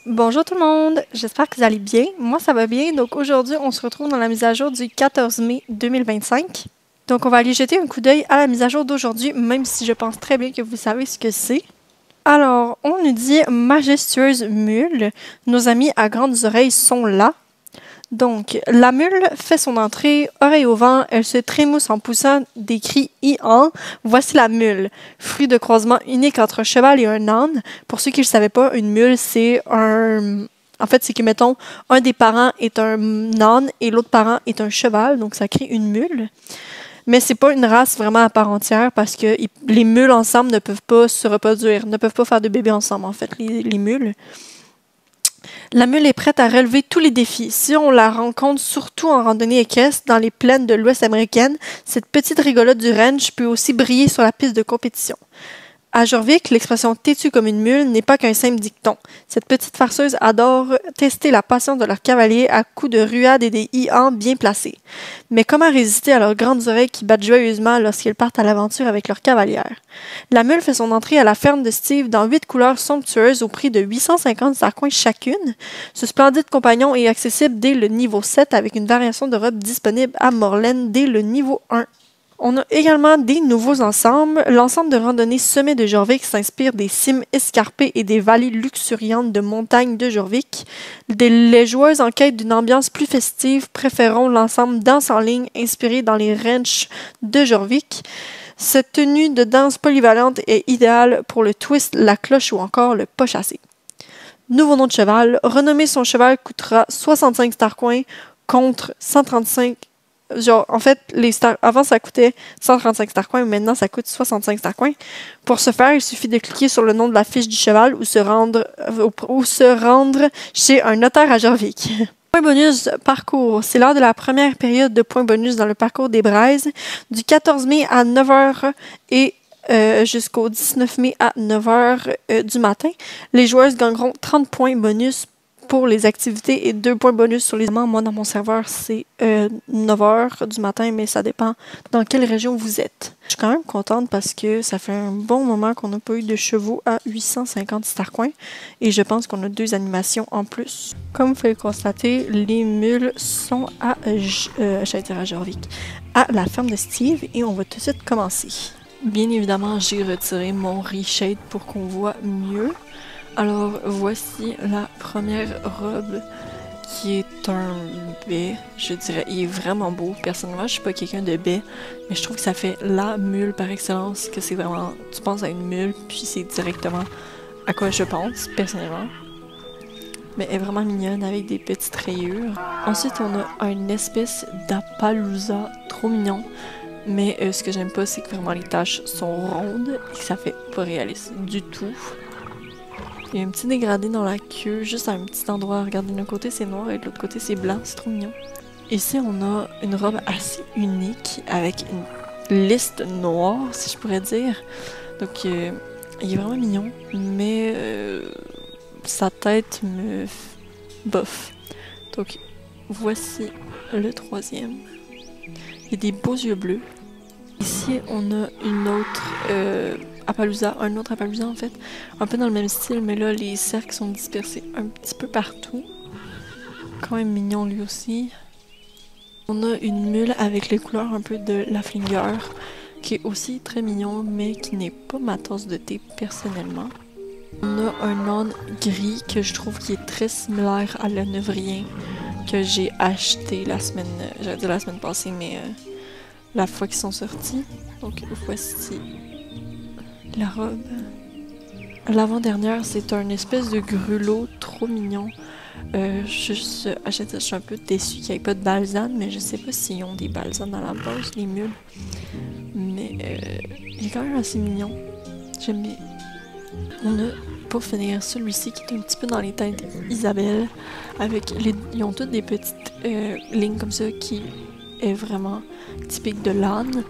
Bonjour tout le monde, j'espère que vous allez bien. Moi ça va bien, donc aujourd'hui on se retrouve dans la mise à jour du 14 mai 2025. Donc on va aller jeter un coup d'œil à la mise à jour d'aujourd'hui, même si je pense très bien que vous savez ce que c'est. Alors, on nous dit majestueuse mule, nos amis à grandes oreilles sont là. Donc, la mule fait son entrée, oreille au vent, elle se trémousse en poussant des cris ian. Voici la mule, fruit de croisement unique entre un cheval et un âne. Pour ceux qui ne le savaient pas, une mule, c'est un... En fait, c'est que, mettons, un des parents est un âne et l'autre parent est un cheval, donc ça crée une mule. Mais c'est pas une race vraiment à part entière parce que les mules ensemble ne peuvent pas se reproduire, ne peuvent pas faire de bébés ensemble, en fait, les mules. La mule est prête à relever tous les défis. Si on la rencontre surtout en randonnée équestre dans les plaines de l'Ouest américaine, cette petite rigolote du ranch peut aussi briller sur la piste de compétition. À Jorvik, l'expression « têtue comme une mule » n'est pas qu'un simple dicton. Cette petite farceuse adore tester la patience de leurs cavaliers à coups de ruades et des ians bien placés. Mais comment résister à leurs grandes oreilles qui battent joyeusement lorsqu'ils partent à l'aventure avec leurs cavalières? La mule fait son entrée à la ferme de Steve dans 8 couleurs somptueuses au prix de 850 sarcoins chacune. Ce splendide compagnon est accessible dès le niveau 7 avec une variation de robe disponible à Morlaine dès le niveau 1. On a également des nouveaux ensembles. L'ensemble de randonnée Sommet de Jorvik s'inspire des cimes escarpées et des vallées luxuriantes de montagnes de Jorvik. Les joueuses en quête d'une ambiance plus festive préféreront l'ensemble Danse en ligne inspiré dans les ranchs de Jorvik. Cette tenue de danse polyvalente est idéale pour le twist, la cloche ou encore le pas chassé. Nouveau nom de cheval. Renommer son cheval coûtera 65 starcoins contre 135. Genre, en fait, avant ça coûtait 135 starcoins, mais maintenant ça coûte 65 starcoins. Pour ce faire, il suffit de cliquer sur le nom de la fiche du cheval ou se rendre chez un notaire à Jorvik. Point bonus parcours. C'est l'heure de la première période de points bonus dans le parcours des Braises, du 14 mai à 9h et jusqu'au 19 mai à 9h du matin. Les joueuses gagneront 30 points bonus pour les activités et 2 points bonus sur les éléments. Moi, dans mon serveur, c'est 9h du matin, mais ça dépend dans quelle région vous êtes. Je suis quand même contente parce que ça fait un bon moment qu'on n'a pas eu de chevaux à 850 starcoins et je pense qu'on a 2 animations en plus. Comme vous pouvez le constater, les mules sont à Jorvik, à la ferme de Steve et on va tout de suite commencer. Bien évidemment, j'ai retiré mon reshade pour qu'on voit mieux. Alors, voici la première robe qui est un baie, je dirais. Il est vraiment beau. Personnellement, je suis pas quelqu'un de baie, mais je trouve que ça fait la mule par excellence, que c'est vraiment... Tu penses à une mule, puis c'est directement à quoi je pense, personnellement. Mais elle est vraiment mignonne avec des petites rayures. Ensuite, on a une espèce d'Appaloosa trop mignon. Mais ce que j'aime pas, c'est que vraiment les taches sont rondes et que ça fait pas réaliste du tout. Il y a un petit dégradé dans la queue, juste à un petit endroit. Regardez, d'un côté c'est noir et de l'autre côté c'est blanc, c'est trop mignon. Ici on a une robe assez unique avec une liste noire, si je pourrais dire. Donc il est vraiment mignon, mais sa tête me bof. Donc voici le troisième. Il y a des beaux yeux bleus. Ici on a une autre... Appaloosa, un autre Appaloosa en fait, un peu dans le même style, mais là les cercles sont dispersés un petit peu partout. Quand même mignon lui aussi. On a une mule avec les couleurs un peu de la Flinger, qui est aussi très mignon, mais qui n'est pas ma tasse de thé personnellement. On a un âne gris que je trouve qui est très similaire à le Nevrien que j'ai acheté la semaine, j'allais dire la semaine passée, mais la fois qu'ils sont sortis. Donc voici la robe. L'avant-dernière, c'est un espèce de grelot trop mignon. Je suis un peu déçue qu'il n'y ait pas de balsane, mais je sais pas s'ils ont des balsanes à la base, les mules. Mais il est quand même assez mignon. J'aime bien. On a, pour finir, celui-ci qui est un petit peu dans les teintes Isabelle. Ils ont toutes des petites lignes comme ça qui est vraiment typique de l'âne.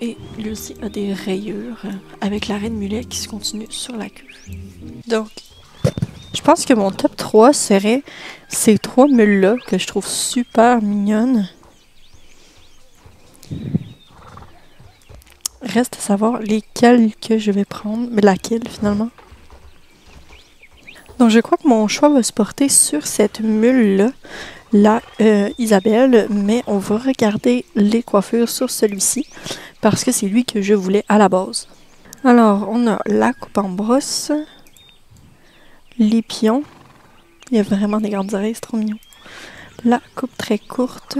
Et lui aussi a des rayures avec la reine mulet qui se continue sur la queue. Donc, je pense que mon top 3 serait ces 3 mules-là que je trouve super mignonnes. Reste à savoir lesquelles que je vais prendre, mais laquelle finalement. Donc je crois que mon choix va se porter sur cette mule-là, la Isabelle, mais on va regarder les coiffures sur celui-ci parce que c'est lui que je voulais à la base. Alors, on a la coupe en brosse, les pions, il y a vraiment des grandes oreilles, c'est trop mignon. La coupe très courte,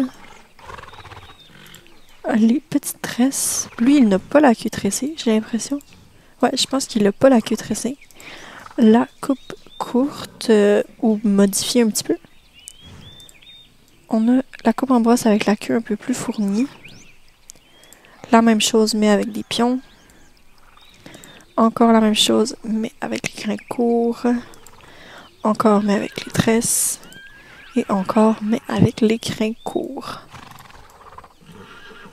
les petites tresses. Lui, il n'a pas la queue tressée, j'ai l'impression. Ouais, je pense qu'il n'a pas la queue tressée. La coupe courte ou modifiée un petit peu. On a la coupe en brosse avec la queue un peu plus fournie. La même chose, mais avec des pions. Encore la même chose, mais avec les grains courts. Encore, mais avec les tresses. Et encore, mais avec les grains courts.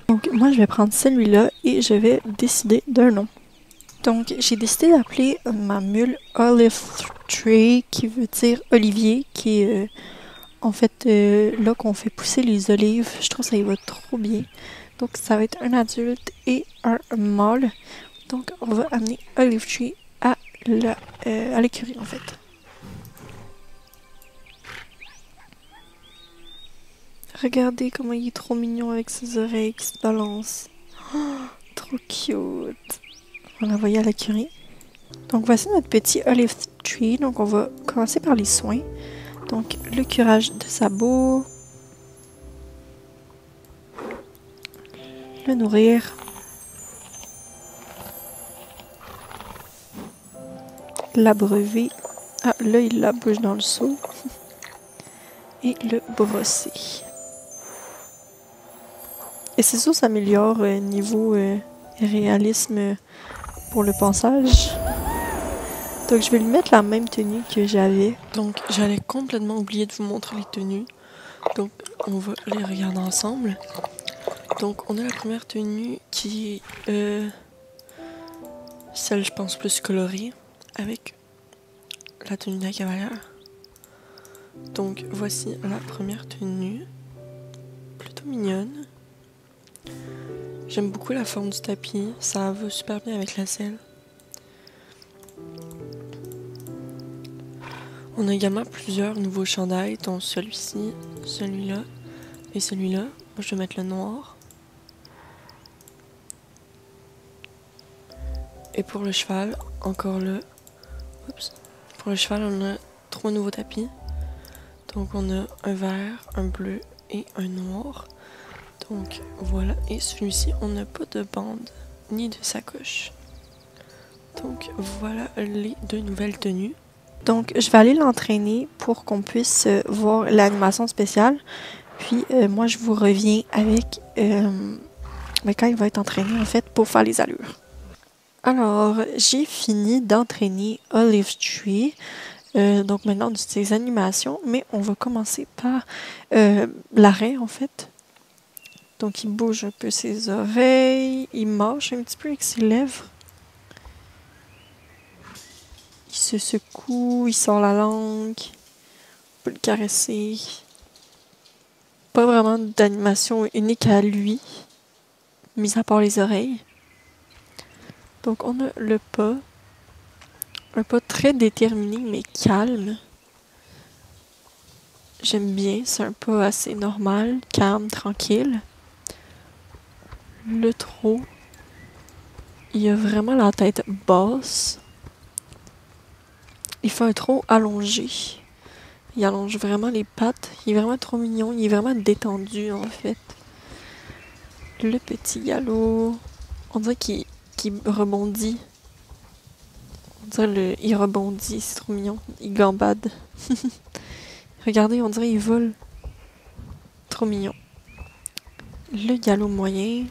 Donc, moi, je vais prendre celui-là et je vais décider d'un nom. Donc, j'ai décidé d'appeler ma mule Olive Tree, qui veut dire olivier, qui est en fait là qu'on fait pousser les olives. Je trouve que ça y va trop bien. Donc, ça va être un adulte et un mâle. Donc, on va amener Olive Tree à l'écurie, en fait. Regardez comment il est trop mignon avec ses oreilles qui se balancent. Oh, trop cute. On l'a envoyé à l'écurie. Donc, voici notre petit Olive Tree. Donc, on va commencer par les soins. Donc, le curage de sabot. Le nourrir. L'abreuver. Ah, là, il la bouge dans le seau. Et le brosser. Et c'est sûr, ça améliore niveau réalisme pour le pansage. Donc, je vais lui mettre la même tenue que j'avais. Donc, j'allais complètement oublier de vous montrer les tenues. Donc, on va les regarder ensemble. Donc, on a la première tenue qui est celle, je pense, plus colorée, avec la tenue de la cavalière. Donc, voici la première tenue. Plutôt mignonne. J'aime beaucoup la forme du tapis. Ça va super bien avec la selle. On a également plusieurs nouveaux chandails, dont celui-ci, celui-là et celui-là. Moi, je vais mettre le noir. Et pour le cheval, encore là. Oups. Pour le cheval, on a 3 nouveaux tapis. Donc, on a un vert, un bleu et un noir. Donc, voilà. Et celui-ci, on n'a pas de bande ni de sacoche. Donc, voilà les 2 nouvelles tenues. Donc, je vais aller l'entraîner pour qu'on puisse voir l'animation spéciale. Puis, moi, je vous reviens avec quand il va être entraîné, en fait, pour faire les allures. Alors, j'ai fini d'entraîner Olive Tree. Donc, maintenant, on utilise ses animations. Mais on va commencer par l'arrêt, en fait. Donc, il bouge un peu ses oreilles. Il mâche un petit peu avec ses lèvres. Il se secoue, il sort la langue. On peut le caresser. Pas vraiment d'animation unique à lui, mis à part les oreilles. Donc on a le pas. Un pas très déterminé mais calme. J'aime bien, c'est un pas assez normal, calme, tranquille. Le trot. Il a vraiment la tête basse. Il fait un trot allongé. Il allonge vraiment les pattes. Il est vraiment trop mignon. Il est vraiment détendu, en fait. Le petit galop. On dirait qu'il rebondit. On dirait il rebondit. C'est trop mignon. Il gambade. Regardez, on dirait qu'il vole. Trop mignon. Le galop moyen.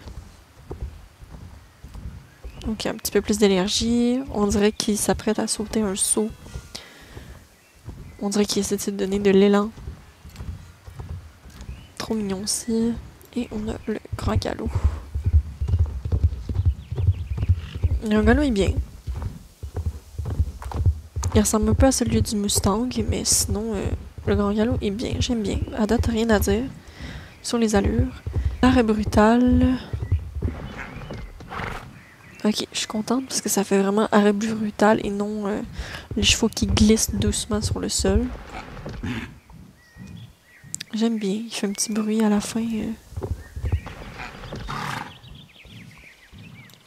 Donc, il y a un petit peu plus d'énergie. On dirait qu'il s'apprête à sauter un saut. On dirait qu'il essaie de se donner de l'élan. Trop mignon aussi. Et on a le grand galop. Le galop est bien. Il ressemble un peu à celui du Mustang, mais sinon, le grand galop est bien. J'aime bien. À date, rien à dire sur les allures. L'arrêt brutal. Ok, je suis contente parce que ça fait vraiment arrêt brutal et non les chevaux qui glissent doucement sur le sol. J'aime bien, il fait un petit bruit à la fin.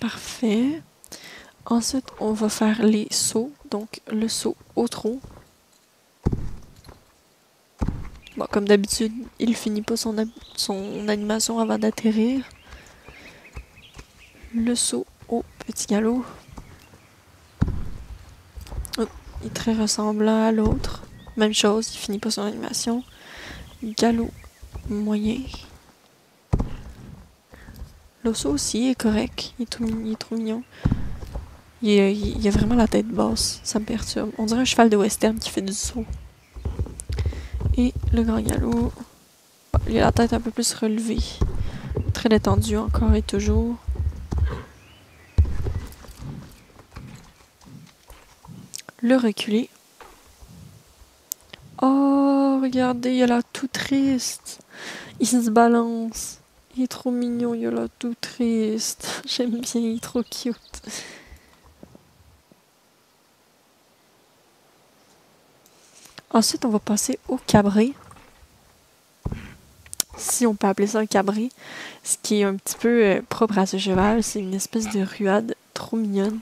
Parfait. Ensuite, on va faire les sauts. Donc, le saut au trot. Bon, comme d'habitude, il finit pas son animation avant d'atterrir. Le saut au petit galop. Oh, il est très ressemblant à l'autre. Même chose, il finit pas son animation. Galop moyen. Le saut aussi est correct. Il est trop mignon. Il a vraiment la tête basse. Ça me perturbe. On dirait un cheval de western qui fait du saut. Et le grand galop. Bon, il a la tête un peu plus relevée. Très détendu encore et toujours. Le reculé. Oh, regardez, il a l'air tout triste. Il se balance. Il est trop mignon, il a l'air tout triste. J'aime bien, il est trop cute. Ensuite, on va passer au cabré. Si on peut appeler ça un cabré. Ce qui est un petit peu propre à ce cheval. C'est une espèce de ruade trop mignonne.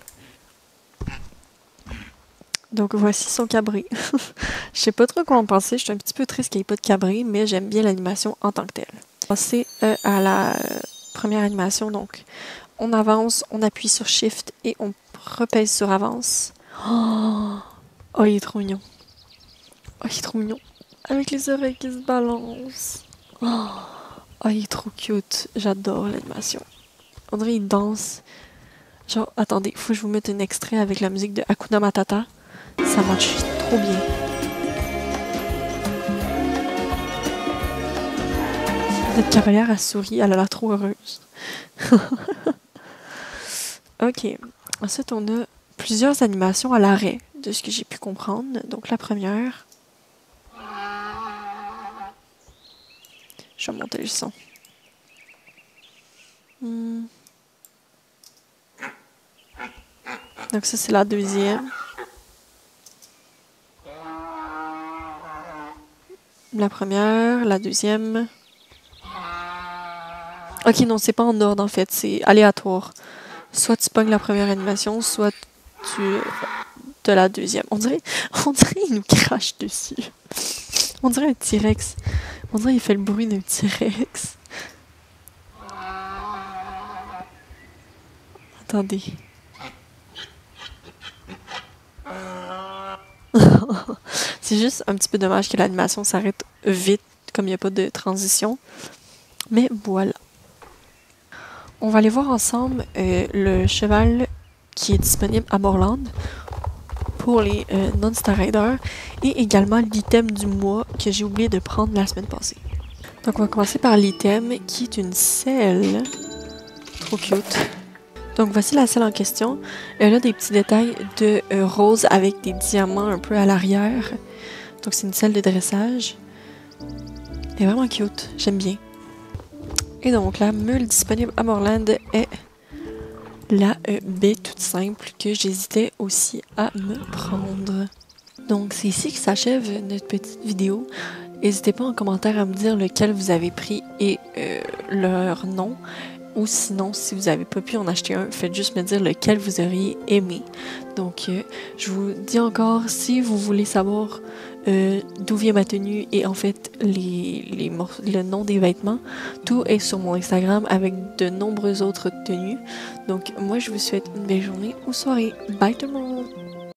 Donc voici son cabré. Je sais pas trop quoi en penser. Je suis un petit peu triste qu'il n'y ait pas de cabré, mais j'aime bien l'animation en tant que telle. On va passer à la première animation. Donc on avance, on appuie sur Shift et on repèse sur Avance. Oh, il est trop mignon. Oh, il est trop mignon. Avec les oreilles qui se balancent. Oh, il est trop cute. J'adore l'animation. On dirait qu'il danse. Genre, attendez, faut que je vous mette un extrait avec la musique de Hakuna Matata. Ça marche trop bien. Cette cavalière, elle sourit, elle a l'air trop heureuse. Ok. Ensuite, on a plusieurs animations à l'arrêt, de ce que j'ai pu comprendre. Donc, la première. Je vais monter le son. Donc, ça, c'est la deuxième. La première, la deuxième. Ok, non, c'est pas en ordre en fait, c'est aléatoire. Soit tu pognes la première animation, soit tu as la deuxième. On dirait il nous crache dessus. On dirait un T-Rex. On dirait il fait le bruit d'un T-Rex. Attendez. C'est juste un petit peu dommage que l'animation s'arrête vite, comme il n'y a pas de transition. Mais voilà. On va aller voir ensemble le cheval qui est disponible à Morland pour les non-Star Riders et également l'item du mois que j'ai oublié de prendre la semaine passée. Donc on va commencer par l'item qui est une selle. Trop cute. Donc voici la selle en question. Elle a des petits détails de rose avec des diamants un peu à l'arrière. Donc c'est une selle de dressage. Elle est vraiment cute, j'aime bien. Et donc la meule disponible à Morland est la baie toute simple que j'hésitais aussi à me prendre. Donc c'est ici que s'achève notre petite vidéo. N'hésitez pas en commentaire à me dire lequel vous avez pris et leur nom. Ou sinon, si vous n'avez pas pu en acheter un, faites juste me dire lequel vous auriez aimé. Donc, je vous dis encore, si vous voulez savoir d'où vient ma tenue et en fait le nom des vêtements, tout est sur mon Instagram avec de nombreuses autres tenues. Donc, moi, je vous souhaite une belle journée ou soirée. Bye tout le monde!